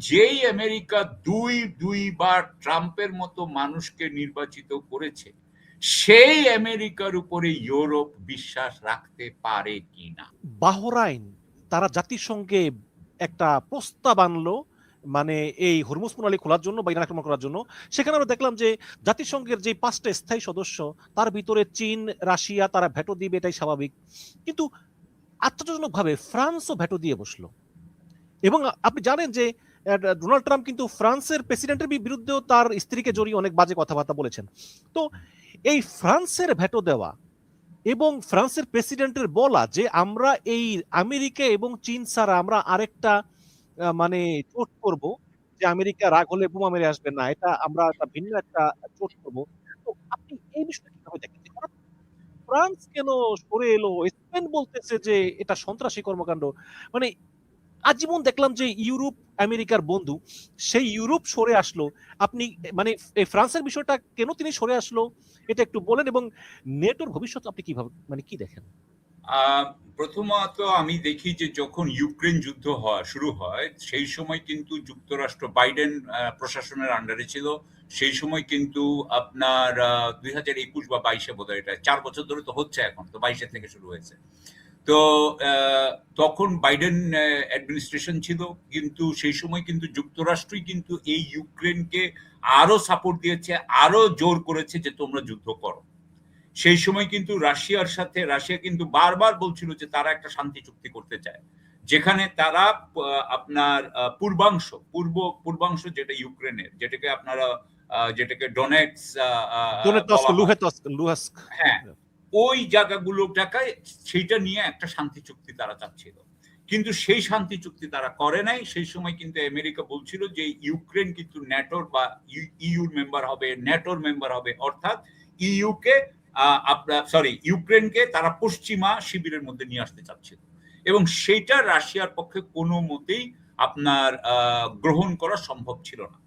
যেই আমেরিকা দুইবার ট্রাম্পের মতো মানুষকে নির্বাচিত করেছে, সেই আমেরিকার উপরে ইউরোপ বিশ্বাস রাখতে পারে কিনা? বাহরাইন তারা জাতিসংঘে একটা প্রস্তাব আনলো, মানে এই হরমুজ প্রণালী খোলার জন্য বা ইরান আক্রমণ করার জন্য। সেখানে আমরা দেখলাম যে জাতিসংঘের যে 5টা স্থায়ী সদস্য, তার ভিতরে চীন, রাশিয়া তারা ভেটো দিবে, এটাই স্বাভাবিক। কিন্তু আশ্চর্যজনকভাবে ফ্রান্সও ভেটো দিয়ে বসলো। এবং আপনি জানেন যে ডোনাল্ড ট্রাম্প কিন্তু ফ্রান্সের প্রেসিডেন্টের বিরুদ্ধেও তার স্ত্রীকে জড়িয়ে অনেক বাজে কথাবার্তা বলেছেন। তো এই ফ্রান্সের ভেটো দেওয়া এবং ফ্রান্সের প্রেসিডেন্টের বলা যে আমরা এই আমেরিকা এবং চীন ছাড়া আমরা আরেকটা মানে জোট করব, যে আমেরিকা রাগ হলে বোমা মেরে আসবে না, এটা আমরা একটা ভিন্ন একটা জোট করব। তো আপনি এই বিষয়টা কিভাবে দেখেন যে হঠাৎ ফ্রান্স কেন সরে এলো? স্পেন বলতেছে যে এটা সন্ত্রাসী কর্মকাণ্ড। মানে আজীবন দেখলাম যে ইউরোপ আমেরিকার বন্ধু, সেই ইউরোপ সরে আসলো। আপনি মানে এই ফ্রান্সের বিষয়টা কেন তিনি সরে আসলো, এটা একটু বলেন। এবং নেটোর ভবিষ্যৎ আপনি কিভাবে মানে কি দেখেন? প্রথমত আমি দেখি যে যখন ইউক্রেন যুদ্ধ শুরু হয়, সেই সময় কিন্তু যুক্তরাষ্ট্র বাইডেন প্রশাসনের আন্ডারে ছিল। সেই সময় কিন্তু আপনার 2021 বা 22-এ বোধহয়, এটা 4 বছর ধরে তো হচ্ছে, এখন তো 22-এ থেকে শুরু হয়েছে। তো তখন বাইডেন অ্যাডমিনিস্ট্রেশন ছিল, কিন্তু সেই সময় কিন্তু যুক্তরাষ্ট্রই কিন্তু এই ইউক্রেনকে আরো সাপোর্ট দিয়েছে, আরো জোর করেছে যে তোমরা যুদ্ধ করো। সেই সময় কিন্তু রাশিয়া কিন্তু বারবার বলছিল যে তারা একটা শান্তি চুক্তি করতে চায়, যেখানে তারা আপনার পূর্বাংশ যেটা ইউক্রেনের, যেটাকে ডোনেটস দোনেতস্ক, বলা হয়, লুহান্স্ক। হ্যাঁ, ওই জায়গাগুলোটাকে সেইটা নিয়ে একটা শান্তি চুক্তি তারা চাচ্ছিল। কিন্তু সেই শান্তি চুক্তি তারা করে নাই। সেই সময় কিন্তু আমেরিকা বলছিল যে ইউক্রেন কিন্তু ন্যাটোর বা ইউর মেম্বার হবে, ন্যাটোর মেম্বার হবে, অর্থাৎ ইউকে ইউক্রেনকে তারা পশ্চিমা শিবিরের মধ্যে নিয়ে আসতে চাচ্ছিল, এবং সেটা রাশিয়ার পক্ষে কোনো মতেই আপনার গ্রহণ করা সম্ভব ছিল না।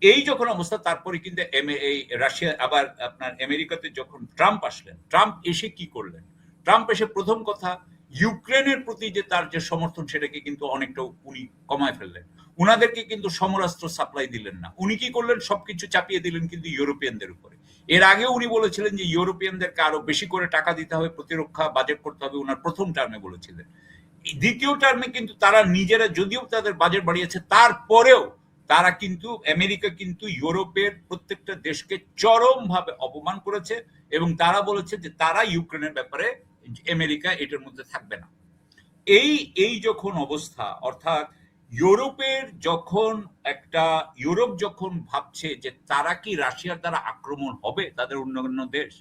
এই যখন অবস্থা, তারপরে কিন্তু এই রাশিয়া আবার আপনার আমেরিকাতে যখন ট্রাম্প আসলেন, ট্রাম্প এসে কি করলেন? ট্রাম্প এসে প্রথম কথা, ইউক্রেনের প্রতি যে তার যে সমর্থন, সেটাকে কিন্তু অনেকটা উনি কমায় ফেললেন। উনাদেরকে কিন্তু সমরাস্ত্র সাপ্লাই দিলেন না। উনি কি করলেন? সবকিছু চাপিয়ে দিলেন কিন্তু ইউরোপিয়ানদের উপরে। এর আগে উনি বলেছিলেন যে ইউরোপিয়ানদেরকে আরো বেশি করে টাকা দিতে হবে, প্রতিরক্ষা বাজেট করতে হবে, উনার প্রথম টার্মে বলেছিলেন। দ্বিতীয় টার্মে কিন্তু তারা নিজেরা যদিও তাদের বাজেট বাড়িয়েছে, তারপরেও তারা কিন্তু আমেরিকা কিন্তু ইউরোপের প্রত্যেকটা দেশকে চরমভাবে অপমান করেছে, এবং তারা বলেছে যে তারা ইউক্রেনের ব্যাপারে আমেরিকা এটার মধ্যে থাকবে না। এই যখন অবস্থা, অর্থাৎ ইউরোপ যখন ভাবছে যে তারা কি রাশিয়ার দ্বারা আক্রমণ হবে, তাদের অন্যান্য দেশ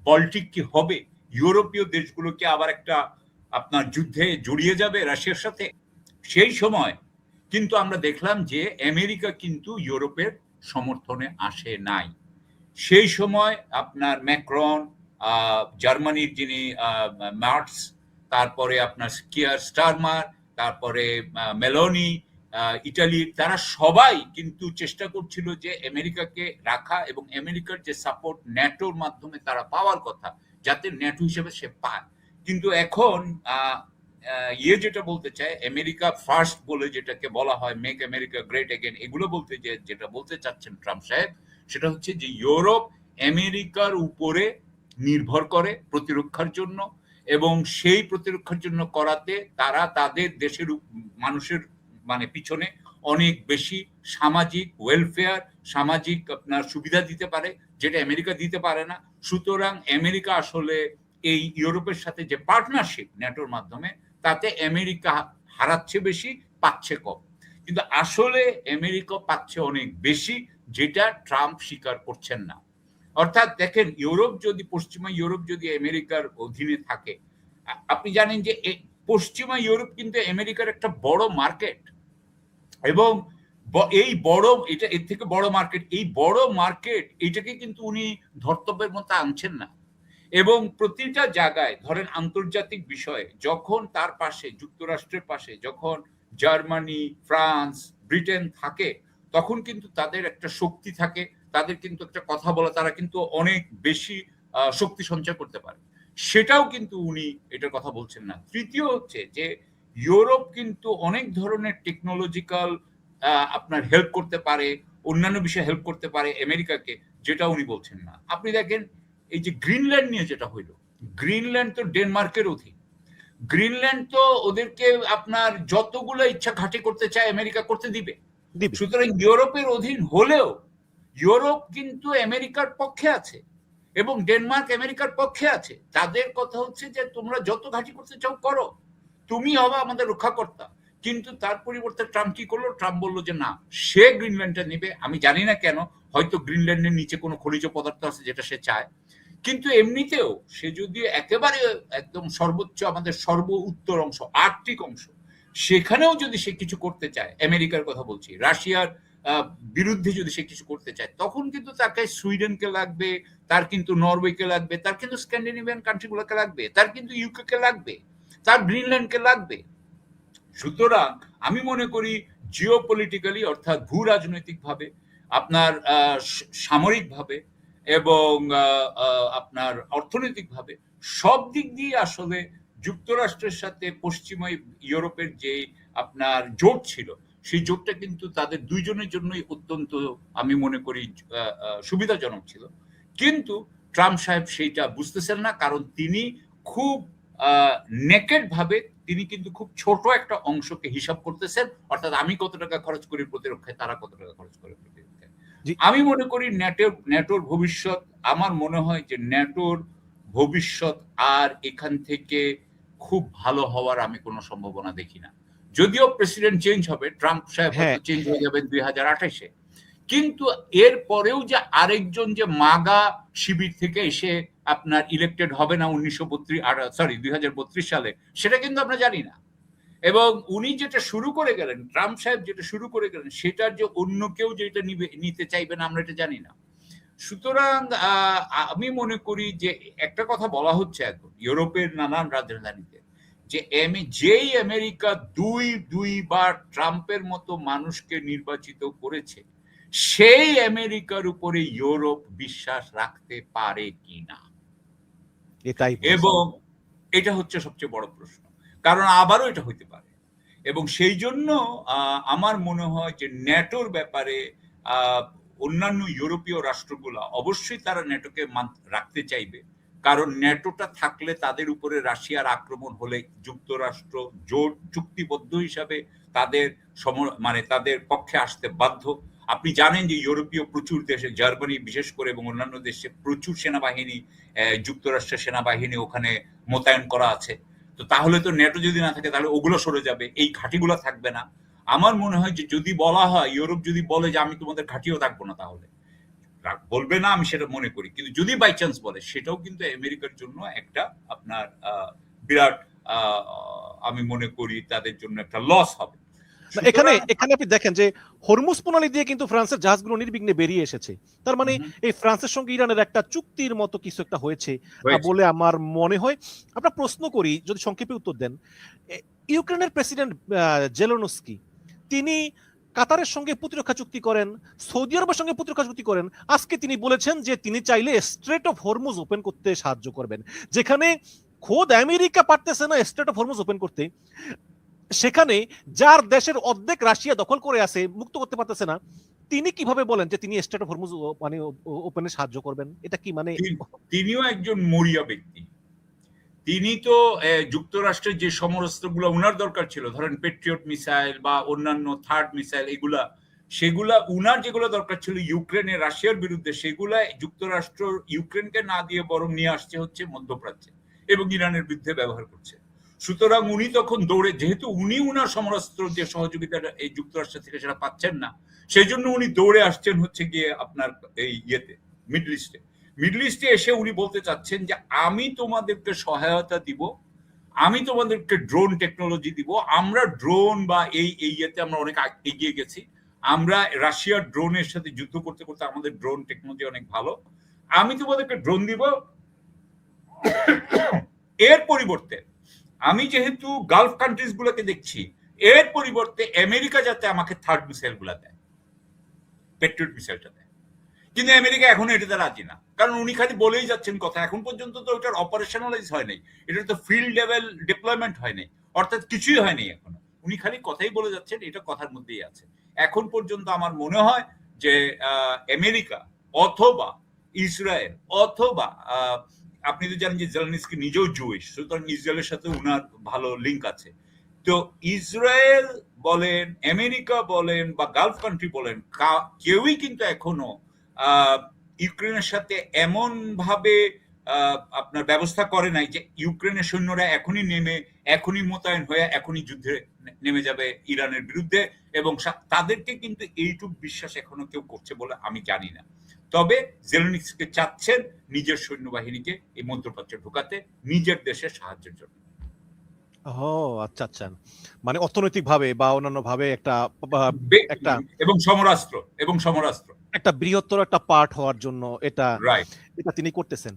বল্টিক কি হবে, ইউরোপীয় দেশগুলো কি আবার একটা আপনার যুদ্ধে জড়িয়ে যাবে রাশিয়ার সাথে, সেই সময় কিন্তু আমরা দেখলাম যে আমেরিকা কিন্তু ইউরোপের সমর্থনে আসে নাই। সেই সময় আপনার ম্যাক্রন, জার্মানির যিনি মার্টস, তারপরে আপনার কিয়ার স্টারমার, তারপরে মেলোনি, ইটালির, তারা সবাই কিন্তু চেষ্টা করছিল যে আমেরিকাকে রাখা এবং আমেরিকার যে সাপোর্ট ন্যাটোর মাধ্যমে তারা পাওয়ার কথা, যাতে ন্যাটো হিসেবে সে পায়। কিন্তু এখন যেটা বলতে চায়, আমেরিকা ফার্স্ট বলে যেটাকে বলা হয়, মেক আমেরিকা গ্রেট এগেন, এগুলো বলতে যেটা বলতে চাচ্ছেন ট্রাম্প সাহেব, সেটা হচ্ছে যে ইউরোপ আমেরিকার উপরে নির্ভর করে প্রতিরক্ষার জন্য, এবং সেই প্রতিরক্ষার জন্য করাতে তারা তাদের দেশের মানুষের মানে পিছনে অনেক বেশি সামাজিক ওয়েলফেয়ার, সামাজিক আপনার সুবিধা দিতে পারে, যেটা আমেরিকা দিতে পারে না। সুতরাং আমেরিকা আসলে এই ইউরোপের সাথে যে পার্টনারশিপ ন্যাটোর মাধ্যমে, তাতে আমেরিকা হারাচ্ছে বেশি, পাচ্ছে কম। কিন্তু আসলে আমেরিকা পাচ্ছে অনেক বেশি, যেটা ট্রাম্প স্বীকার করছেন না। অর্থাৎ দেখেন, পশ্চিমা ইউরোপ যদি আমেরিকার অধীনে থাকে, আপনি জানেন যে পশ্চিমা ইউরোপ কিন্তু আমেরিকার একটা বড় মার্কেট, এবং এর থেকে বড় মার্কেট, এই বড় মার্কেট এটাকে কিন্তু উনি ধর্তব্যের মধ্যে আনছেন না। এবং প্রতিটা জায়গায় ধরেন আন্তর্জাতিক বিষয়ে যখন তার পাশে, যুক্তরাষ্ট্রের পাশে যখন জার্মানি, ফ্রান্স, ব্রিটেন থাকে, তখন কিন্তু তাদের একটা শক্তি থাকে, তাদের কিন্তু একটা কথা বলা, তারা কিন্তু অনেক বেশি শক্তি সঞ্চয় করতে পারে। সেটাও কিন্তু উনি এটার কথা বলছেন না। তৃতীয় হচ্ছে যে ইউরোপ কিন্তু অনেক ধরনের টেকনোলজিক্যাল আপনার হেল্প করতে পারে, অন্যান্য বিষয়ে হেল্প করতে পারে আমেরিকাকে, যেটা উনি বলছেন না। আপনি দেখেন এই যে গ্রিনল্যান্ড নিয়ে যেটা হইলো, গ্রিনল্যান্ড তো ডেনমার্কের অধীন। গ্রিনল্যান্ড তো ওদেরকে আপনার যতগুলো ইচ্ছা ঘাঁটি করতে চায় আমেরিকা করতে দিবে। দিবে। সুতরাং ইউরোপের অধীন হলেও ইউরোপ কিন্তু আমেরিকার পক্ষে আছে এবং ডেনমার্ক আমেরিকার পক্ষে আছে। তাদের কথা হচ্ছে যে তোমরা যত ঘাঁটি করতে চাও করো, তুমি হবে আমাদের রক্ষাকর্তা। কিন্তু তার পরিবর্তে ট্রাম্প কি করলো? ট্রাম্প বললো যে না, সে গ্রিনল্যান্ডটা নেবে। আমি জানি না কেন, হয়তো গ্রিনল্যান্ডের নিচে কোনো খনিজ পদার্থ আছে যেটা সে চায়। কিন্তু এমনিতেও সে যদি একেবারে একদম সর্বোচ্চ আমাদের সর্ব উত্তর অংশ, আর্কটিক অংশ, সেখানেও যদি সে কিছু করতে চায়, আমেরিকার কথা বলছি, রাশিয়ার বিরুদ্ধে যদি সে কিছু করতে চায়, তখন কিন্তু তাকে সুইডেনকে লাগবে, তার কিন্তু নরওয়েকে লাগবে, তার কিন্তু স্ক্যান্ডিনেভিয়ান কান্ট্রিগুলোকে লাগবে, তার কিন্তু ইউকে কে লাগবে, তার গ্রিনল্যান্ডকে লাগবে। সুতরাং আমি মনে করি জিও পলিটিক্যালি, অর্থাৎ ভূ রাজনৈতিক ভাবে, আপনার সামরিকভাবে এবং আপনার অর্থনৈতিকভাবে সব দিক দিয়ে আসলে যুক্তরাষ্ট্রের সাথে পশ্চিমা ইউরোপের যে আপনার জোট ছিল, সেই জোটটা কিন্তু তাদের দুইজনের জন্যই অত্যন্ত আমি মনে করি সুবিধাজনক ছিল। কিন্তু ট্রাম্প সাহেব সেইটা বুঝতেছেন না, কারণ তিনি খুব নেকেড ভাবে তিনি কিন্তু খুব ছোট একটা অংশকে হিসাব করতেছেন, অর্থাৎ আমি কত টাকা খরচ করি প্রতিরক্ষায়, তারা কত টাকা খরচ করে প্রতিরক্ষায়। আমি মনে করি ন্যাটোর ভবিষ্যৎ, আমার মনে হয় যে ন্যাটোর ভবিষ্যৎ আর এখান থেকে খুব ভালো হওয়ার আমি কোনো সম্ভাবনা দেখি না। যদিও প্রেসিডেন্ট চেঞ্জ হবে, ট্রাম্প সাহেব হয়তো চেঞ্জ হয়ে যাবেন 2028-এ, কিন্তু এর পরেও যে আরেকজন যে মাগা শিবির থেকে এসে আপনার ইলেক্টেড হবে না 2032 সালে, সেটা কিন্তু আমরা জানি না। এবং উনি যেটা শুরু করে গেলেন, ট্রাম্প সাহেব যেটা শুরু করে গেলেন, সেটার যে অন্য কেউ যেটা নিতে চাইবে না, আমরা এটা জানি না। সুতরাং আমি মনে করি যে একটা কথা বলা হচ্ছে এখন ইউরোপের নানান রাজধানীতে, যে যেই আমেরিকা দুইবার ট্রাম্পের মতো মানুষকে নির্বাচিত করেছে, সেই আমেরিকার উপরে ইউরোপ বিশ্বাস রাখতে পারে কিনা, এবং এটা হচ্ছে সবচেয়ে বড় প্রশ্ন। কারণ আবারও এটা হইতে পারে, এবং সেই জন্য আমার মনে হয় যে ন্যাটোর ব্যাপারে অন্যান্য ইউরোপীয় রাষ্ট্রগুলো অবশ্যই তারা ন্যাটোকে রাখতে চাইবে, কারণ ন্যাটোটা থাকলে তাদের উপরে রাশিয়ার আক্রমণ হলে যুক্তরাষ্ট্র জোট চুক্তিবদ্ধ হিসাবে তাদের মানে তাদের পক্ষে আসতে বাধ্য। আপনি জানেন যে ইউরোপীয় প্রচুর দেশে, জার্মানি বিশেষ করে এবং অন্যান্য দেশে প্রচুর সেনাবাহিনী, যুক্তরাষ্ট্রের সেনাবাহিনী ওখানে মোতায়েন করা আছে। তো তাহলে তো ন্যাটো যদি না থাকে তাহলে ওগুলো সরে যাবে, এই ঘাঁটিগুলো থাকবে না। আমার মনে হয় যে যদি বলা হয়, ইউরোপ যদি বলে যে আমি তোমাদের ঘাঁটিও থাকবো না, তাহলে বলবে না, আমি সেটা মনে করি, কিন্তু যদি বাই চান্স বলে, সেটাও কিন্তু আমেরিকার জন্য একটা আপনার বিরাট আমি মনে করি তাদের জন্য একটা লস হবে। এখানে আপনি দেখেন যে হরমুজ প্রণালী দিয়ে কিন্তু ফ্রান্সের জাহাজগুলো নির্বিঘ্নে বেরিয়ে এসেছে। তার মানে এই ফ্রান্সের সঙ্গে ইরানের একটা চুক্তির মতো কিছু একটা হয়েছে বলে আমার মনে হয়। আপনার প্রশ্ন করি, যদি সংক্ষেপে উত্তর দেন। ইউক্রেনের প্রেসিডেন্ট জেলেনস্কি, তিনি কাতারের সঙ্গে প্রতিরক্ষা চুক্তি করেন, সৌদি আরবের সঙ্গে প্রতিরক্ষা চুক্তি করেন। আজকে তিনি বলেছেন যে তিনি চাইলে স্ট্রেট অফ হরমুজ ওপেন করতে সাহায্য করবেন, যেখানে খোদ আমেরিকা পারতেছে না স্ট্রেট অফ হরমুজ ওপেন করতে। সেখানে যার দেশের অর্ধেক রাশিয়া দখল করে আছে, মুক্ত করতে পারতেছে না, তিনি কিভাবে বলেন যে তিনি স্ট্রেট অফ হরমুজ মানে ওপেনে সাহায্য করবেন? এটা কি মানে? তিনিও একজন মরিয়া ব্যক্তি। তিনি তো যুক্তরাষ্ট্রের যে সমরাস্ত্রগুলো উনার দরকার ছিল, ধরেন পেট্রিয়ট মিসাইল বা অন্যান্য থার্ড মিসাইল, সেগুলা উনার যেগুলো দরকার ছিল ইউক্রেনে রাশিয়ার বিরুদ্ধে, সেগুলা যুক্তরাষ্ট্র ইউক্রেনকে না দিয়ে বরং নিয়ে আসছে হচ্ছে মধ্যপ্রাচ্যে এবং ইরানের বিরুদ্ধে ব্যবহার করছে। সুতরাং উনি তখন দৌড়ে, যেহেতু উনি উনার সমরাস্ত্র যে সহযোগিতাটা এই যুক্তরাষ্ট্র থেকে সেটা পাচ্ছেন না, সেই জন্য উনি দৌড়ে আসছেন হচ্ছে গিয়ে আপনার এই মিডল ইস্টে এসে উনি বলতে চাচ্ছেন যে আমি তোমাদেরকে সহায়তা দিব, আমি তোমাদেরকে ড্রোন টেকনোলজি দিব। আমরা ড্রোন বা এই ইয়েতে আমরা অনেক এগিয়ে গেছি, আমরা রাশিয়ার ড্রোনের সাথে যুদ্ধ করতে করতে আমাদের ড্রোন টেকনোলজি অনেক ভালো, আমি তোমাদেরকে ড্রোন দিব। এর পরিবর্তে আমি যেহেতু গালফ কান্ট্রিজ গুলোকে দেখছি, এর পরিবর্তে আমেরিকা যাতে আমাকে থার্ড মিসাইল গুলা দেয়, পেট্রিয়ট মিসাইলটা দেয়। কিন্তু আমেরিকা এখন এটাতে রাজি না, কারণ উনি খালি বলেই যাচ্ছেন কথা। এখন পর্যন্ত তো ওটার অপারেশনালাইজ হয় নাই, এটা তো ফিল্ড লেভেল ডিপ্লয়মেন্ট হয় নাই, অর্থাৎ কিছুই হয়নি এখনো। উনি খালি কথাই বলে যাচ্ছেন, এটা কথার মধ্যেই আছে। এখন পর্যন্ত আমার মনে হয় যে আমেরিকা অথবা ইসরায়েল অথবা আপনি তো জানেন যে জেলেনস্কি নিজেও জুইশ, সুতরাং ইসরায়েলের সাথে উনার ভালো লিঙ্ক আছে। তো ইসরায়েল বলেন, আমেরিকা বলেন বা গালফ কান্ট্রি বলেন, কেউই কিন্তু এখনো ইউক্রেনের সাথে এমন ভাবে আপনার ব্যবস্থা করে নাই যে ইউক্রেনের সৈন্যরা এখনই মোতায়েন হয়ে এখনই যুদ্ধে নেমে যাবে ইরানের বিরুদ্ধে, এবং তাদেরকে কিন্তু এইটুক বিশ্বাস এখনো কেউ করছে বলে আমি জানি না। তবে জেলেনস্কি চাচ্ছেন নিজের সৈন্যবাহিনীকে এই মধ্যপ্রাচ্যে ঢোকাতে নিজের দেশের সাহায্যের জন্য। ও আচ্ছা আচ্ছা, মানে অর্থনৈতিক ভাবে বা অন্যান্য ভাবে একটা একটা এবং সমরাস্ত্র একটা বৃহত্তর একটা পার্ট হওয়ার জন্য এটা রাইট এটা তিনি করতেছেন।